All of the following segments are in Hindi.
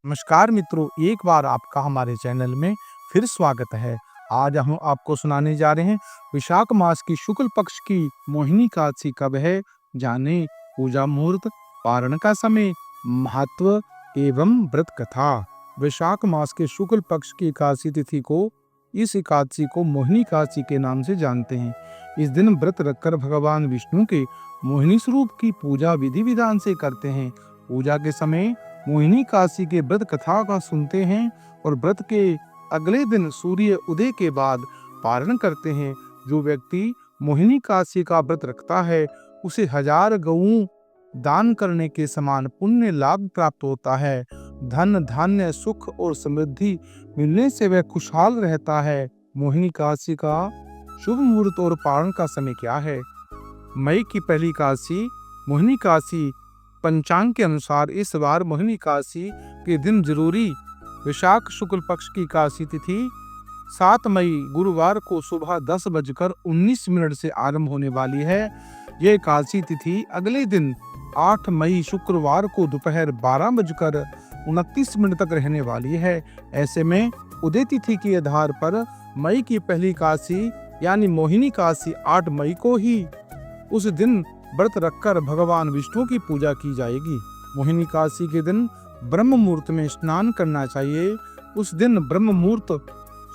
नमस्कार मित्रों, एक बार आपका हमारे चैनल में फिर स्वागत है। आज हम आपको सुनाने जा रहे हैं विशाख मास की शुक्ल पक्ष की मोहिनी एकादशी कब है, जाने पूजा मुहूर्त, पारण का समय, महत्व एवं व्रत कथा। विशाख मास के शुक्ल पक्ष की एकादशी तिथि को इस एकादशी को मोहिनी एकादशी के नाम से जानते हैं। इस दिन व्रत रखकर भगवान विष्णु के मोहिनी स्वरूप की पूजा विधि विधान से करते हैं। पूजा के समय मोहिनी एकादशी के व्रत कथा का सुनते हैं और व्रत के अगले दिन सूर्य उदय के बाद पारण करते हैं। जो व्यक्ति मोहिनी एकादशी का व्रत रखता है उसे 1000 गऊ दान करने के समान पुण्य लाभ प्राप्त होता है। धन धान्य सुख और समृद्धि मिलने से वह खुशहाल रहता है। मोहिनी एकादशी का शुभ मुहूर्त और पारण का समय क्या है? मई की पहली एकादशी मोहिनी एकादशी पंचांग के अनुसार इस बार मोहिनी एकादशी के दिन जरूरी विशाख शुक्ल पक्ष की एकादशी तिथि 7 मई गुरुवार को सुबह 10:19 से आरंभ होने वाली है। यह एकादशी तिथि अगले दिन 8 मई शुक्रवार को दोपहर 12:29 तक रहने वाली है। ऐसे में उदय तिथि के आधार पर मई की पहली एकादशी यानी मोहिनी एकादशी 8 मई को ही उस दिन व्रत रखकर भगवान विष्णु की पूजा की जाएगी। मोहिनी एकादशी के दिन ब्रह्म मुहूर्त में स्नान करना चाहिए। उस दिन ब्रह्म मुहूर्त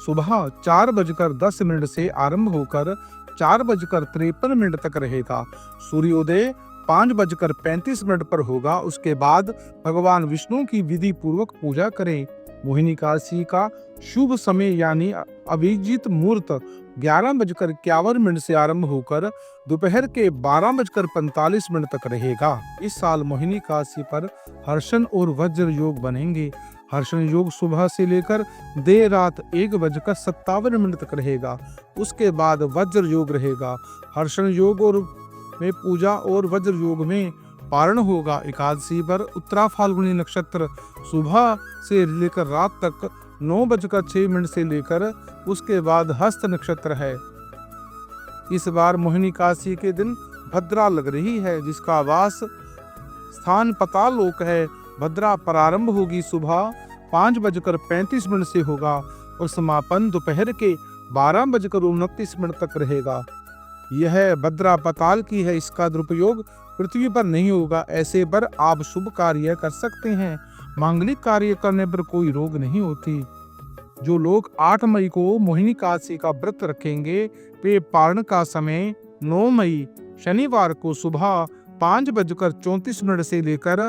सुबह 4:10 से आरंभ होकर 4:53 तक रहेगा। सूर्योदय 5:35 पर होगा। उसके बाद भगवान विष्णु की विधि पूर्वक पूजा करें। मोहिनी एकादशी का शुभ समय यानी अभिजीत मुहूर्त 11:51 से आरंभ होकर दोपहर के 12:45 तक रहेगा। इस साल मोहिनी एकादशी पर हर्षण और वज्र योग बनेंगे। हर्षण योग सुबह से लेकर देर रात 1:57 तक रहेगा। उसके बाद वज्र योग रहेगा। हर्षण योग और में पूजा और वज्र योग में पारण होगा। एकादशी पर उत्तरा फाल्गुनी नक्षत्र सुबह से लेकर रात तक 9:06 से लेकर उसके बाद हस्त नक्षत्र है। इस बार मोहिनी एकादशी के दिन भद्रा लग रही है, जिसका वास स्थान पाताल लोक है। भद्रा प्रारंभ होगी सुबह 5:35 से होगा और समापन दोपहर के 12:29 तक रहेगा। यह भद्रा पाताल की है। इसका दुरुपयोग पृथ्वी पर नहीं होगा। ऐसे पर आप शुभ कार्य कर सकते हैं। मांगलिक कार्य करने पर कोई रोग नहीं होती। जो लोग 8 मई को मोहिनी एकादशी का व्रत रखेंगे वे पारण का समय 9 मई शनिवार को सुबह 5:34 से लेकर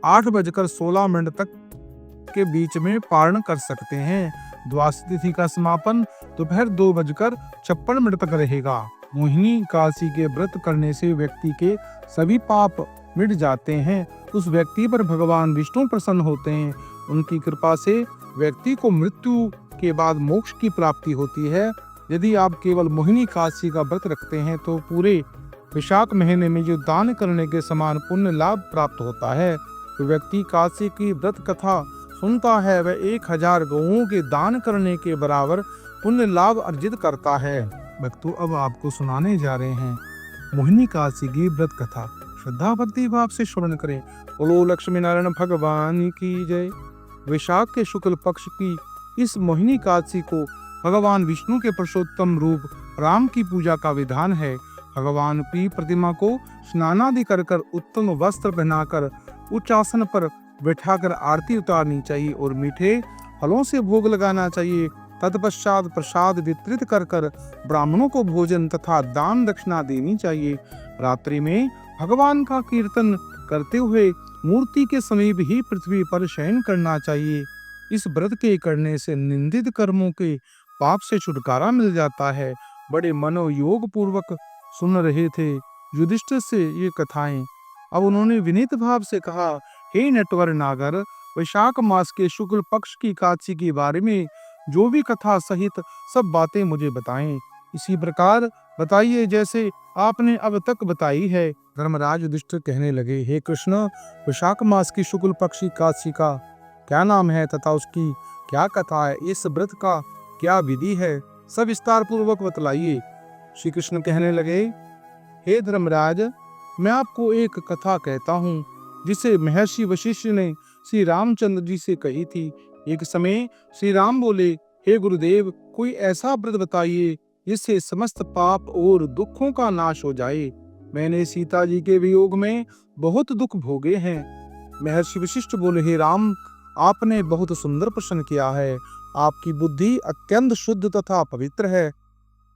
8:16 तक के बीच में पारण कर सकते हैं। द्वादशी तिथि का समापन दोपहर 2:56 तक रहेगा। मोहिनी एकादशी के व्रत करने से व्यक्ति के सभी पाप मिट जाते हैं। उस व्यक्ति पर भगवान विष्णु प्रसन्न होते हैं। उनकी कृपा से व्यक्ति को मृत्यु के बाद मोक्ष की प्राप्ति होती है। यदि आप केवल मोहिनी एकादशी का व्रत रखते हैं तो पूरे विशाख महीने में जो दान करने के समान पुण्य लाभ प्राप्त होता है। तो व्यक्ति एकादशी की व्रत कथा सुनता है वह 1000 गौओं के दान करने के बराबर पुण्य लाभ अर्जित करता है। भक्तों, अब आपको सुनाने जा रहे हैं मोहिनी एकादशी की व्रत कथा। श्रद्धा भक्ति भाव से श्रवण करें। बोलो लक्ष्मी नारायण भगवान की जय। विशाख के शुक्ल पक्ष की इस मोहिनी एकादशी को भगवान विष्णु के पुरुषोत्तम रूप राम की पूजा का विधान है। भगवान की प्रतिमा को स्नानादि कर उत्तम वस्त्र पहनाकर उच्च आसन पर बैठाकर आरती उतारनी चाहिए और मीठे फलों से भोग लगाना चाहिए। तत्पश्चात प्रसाद वितरित कर ब्राह्मणों को भोजन तथा दान दक्षिणा देनी चाहिए। रात्रि में भगवान का कीर्तन करते हुए मूर्ति के समीप ही पृथ्वी पर शयन करना चाहिए। इस व्रत के करने से निंदित कर्मों के पाप से छुटकारा मिल जाता है। बड़े मनोयोग पूर्वक सुन रहे थे युधिष्ठिर से ये कथाएं। अब उन्होंने विनीत भाव से कहा, हे नटवर नागर, वैशाख मास के शुक्ल पक्ष की एकादशी के बारे में जो भी कथा सहित सब बातें मुझे बताएं। इसी प्रकार बताइए जैसे आपने अब तक बताई है। धर्मराज युधिष्ठिर कहने लगे, हे कृष्ण, वैशाख मास की शुक्ल पक्ष की एकादशी का क्या नाम है तथा उसकी क्या कथा है? इस व्रत का क्या विधि है? सब विस्तार पूर्वक बतलाइए। श्री कृष्ण कहने लगे, हे धर्मराज, मैं आपको एक कथा कहता हूँ जिसे महर्षि वशिष्ठ ने श्री रामचंद्र जी से कही थी। एक समय श्री राम बोले, हे गुरुदेव, कोई ऐसा व्रत बताइए जिससे समस्त पाप और दुखों का नाश हो जाए। मैंने सीता जी के वियोग में बहुत दुख भोगे हैं। महर्षि वशिष्ठ बोले, हे राम, आपने बहुत सुंदर प्रश्न किया है। आपकी बुद्धि अत्यंत शुद्ध तथा पवित्र है।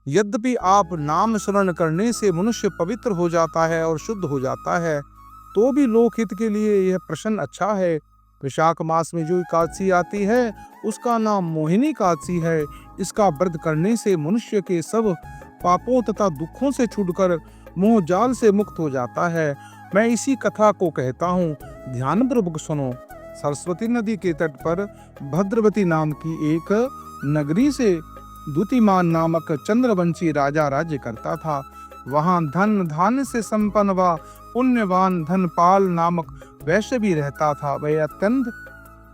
यद्यपि आप नाम स्मरण करने से मनुष्य पवित्र हो जाता है और शुद्ध हो जाता है, तो भी लोकहित के लिए यह प्रश्न अच्छा है। विशाख मास में जो एकादशी आती है उसका नाम मोहिनी एकादशी है। इसका व्रत करने से मनुष्य के सब पापों तथा दुखों से छूटकर मोह जाल से मुक्त हो जाता है। मैं इसी कथा को कहता हूँ, ध्यानपूर्वक सुनो। सरस्वती नदी के तट पर भद्रवती नाम की एक नगरी से द्युतिमान नामक चंद्रवंशी राजा राज्य करता था। वहां धन धान्य से संपन्न व पुण्यवान धनपाल नामक वैश्य भी रहता था। वह अत्यंत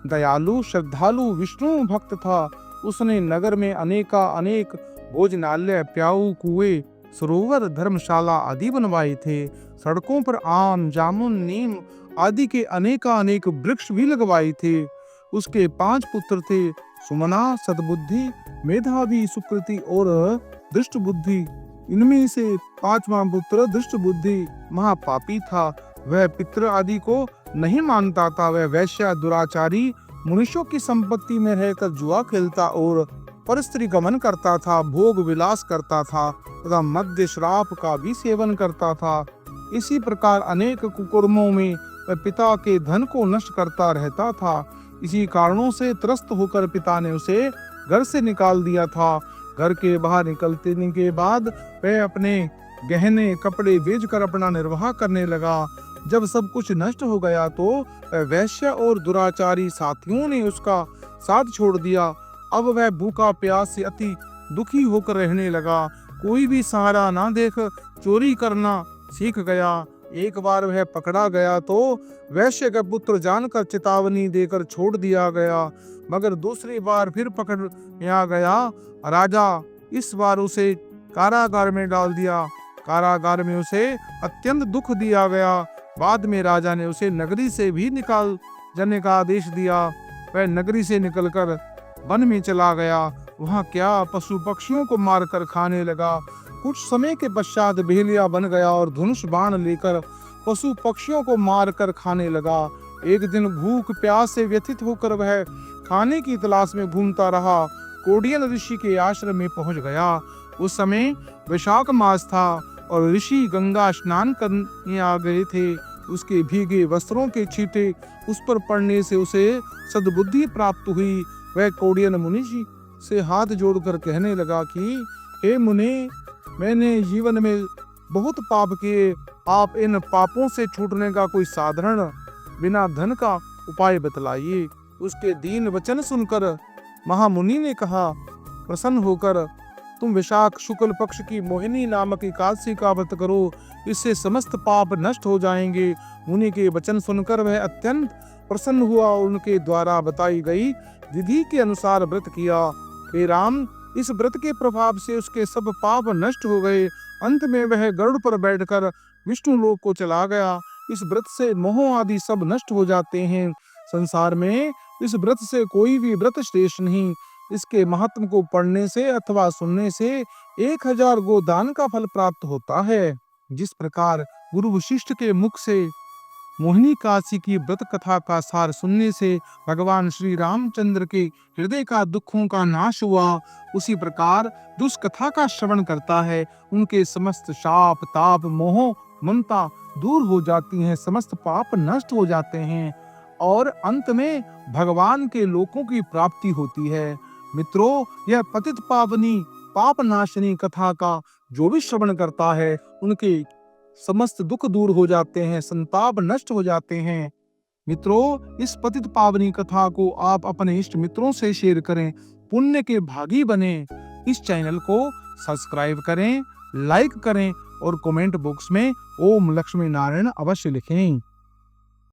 दयालु, श्रद्धालु, विष्णु भक्त था। उसने नगर में अनेक भोजनालय, प्याऊ, कुएं, सरोवर, धर्मशाला आदि बनवाए थे। सड़कों पर आम, जामुन, नीम आदि के अनेक वृक्ष भी लगवाए थे। उसके 5 पुत्र थे, सुमना, सद्बुद्धि, मेधावी, सुकृति और दृष्ट बुद्धि। इनमें से 5वां पुत्र दृष्ट बुद्धि महापापी था। वह पितृ आदि को नहीं मानता था। वह वैश्य, दुराचारी, मनुष्यों की संपत्ति में रहकर जुआ खेलता और परस्त्री गमन करता था, भोग विलास करता था तथा मद्य शराब का भी सेवन करता था। इसी प्रकार अनेक कुकर्मों में वह पिता के धन को नष्ट करता रहता था। इसी कारणों से त्रस्त होकर पिता ने उसे घर से निकाल दिया था। घर के बाहर निकलने के बाद वह अपने गहने कपड़े बेचकर अपना निर्वाह करने लगा। जब सब कुछ नष्ट हो गया तो वैश्य और दुराचारी साथियों ने उसका साथ छोड़ दिया। अब वह भूखा प्यास से अति दुखी होकर रहने लगा। कोई भी सहारा ना देख चोरी करना सीख गया। एक बार वह पकड़ा गया तो वैश्य का पुत्र जानकर चेतावनी देकर छोड़ दिया गया, मगर दूसरी बार फिर पकड़ लिया गया। राजा इस बार उसे कारागार में डाल दिया। कारागार में उसे अत्यंत दुख दिया गया। बाद में राजा ने उसे नगरी से भी निकाल जाने का आदेश दिया। वह नगरी से निकलकर वन में चला गया। वहां क्या पशु पक्षियों को मारकर खाने लगा। कुछ समय के पश्चात भेड़िया बन गया और धनुष बाण लेकर पशु पक्षियों को मारकर खाने लगा। एक दिन भूख प्यास से व्यथित होकर वह खाने की तलाश में घूमता रहा। कोडियन ऋषि के आश्रम में पहुंच गया। उस समय वैशाख मास था और ऋषि गंगा स्नान करने आ गए थे। उसके भीगे वस्त्रों के छींटे उस पर पड़ने से उसे सद्बुद्धि प्राप्त हुई। वह कोडियन मुनि जी से हाथ जोड़कर कहने लगा कि हे मुनि, मैंने जीवन में बहुत पाप किए। आप इन पापों से छूटने का कोई साधारण बिना धन का उपाय बतलाइए। उसके दीन वचन सुनकर महामुनि ने कहा, प्रसन्न होकर तुम विशाख शुक्ल पक्ष की मोहिनी नामक एकादशी का व्रत करो, इससे समस्त पाप नष्ट हो जाएंगे। मुनि के वचन सुनकर वह अत्यंत प्रसन्न हुआ और उनके द्वारा बताई गई विधि के अनुसार व्रत किया। हे राम, इस व्रत के प्रभाव से उसके सब पाप नष्ट हो गए। अंत में वह गरुड़ पर बैठकर विष्णु लोक को चला गया। इस व्रत से मोह आदि सब नष्ट हो जाते हैं। संसार में इस व्रत से कोई भी व्रत श्रेष्ठ नहीं। इसके महत्व को पढ़ने से अथवा सुनने से 1000 गोदान का फल प्राप्त होता है। जिस प्रकार गुरु वशिष्ठ के मुख से मोहिनी एकादशी की व्रत कथा का सार सुनने से भगवान श्री रामचंद्र के हृदय का दुखों का नाश हुआ, उसी प्रकार दुष् कथा का श्रवण करता है उनके समस्त शाप ताप मोह ममता दूर हो जाती हैं, समस्त पाप नष्ट हो जाते हैं और अंत में भगवान के लोकों की प्राप्ति होती है। मित्रों, यह पतित पावनी पाप नाशनी कथा का जो भी श्रवण करता है उनके समस्त दुख दूर हो जाते हैं, संताप नष्ट हो जाते हैं। मित्रों, इस पतित पावनी कथा को आप अपने इष्ट मित्रों से शेयर करें, पुण्य के भागी बने। इस चैनल को सब्सक्राइब करें, लाइक करें और कमेंट बॉक्स में ओम लक्ष्मी नारायण अवश्य लिखें।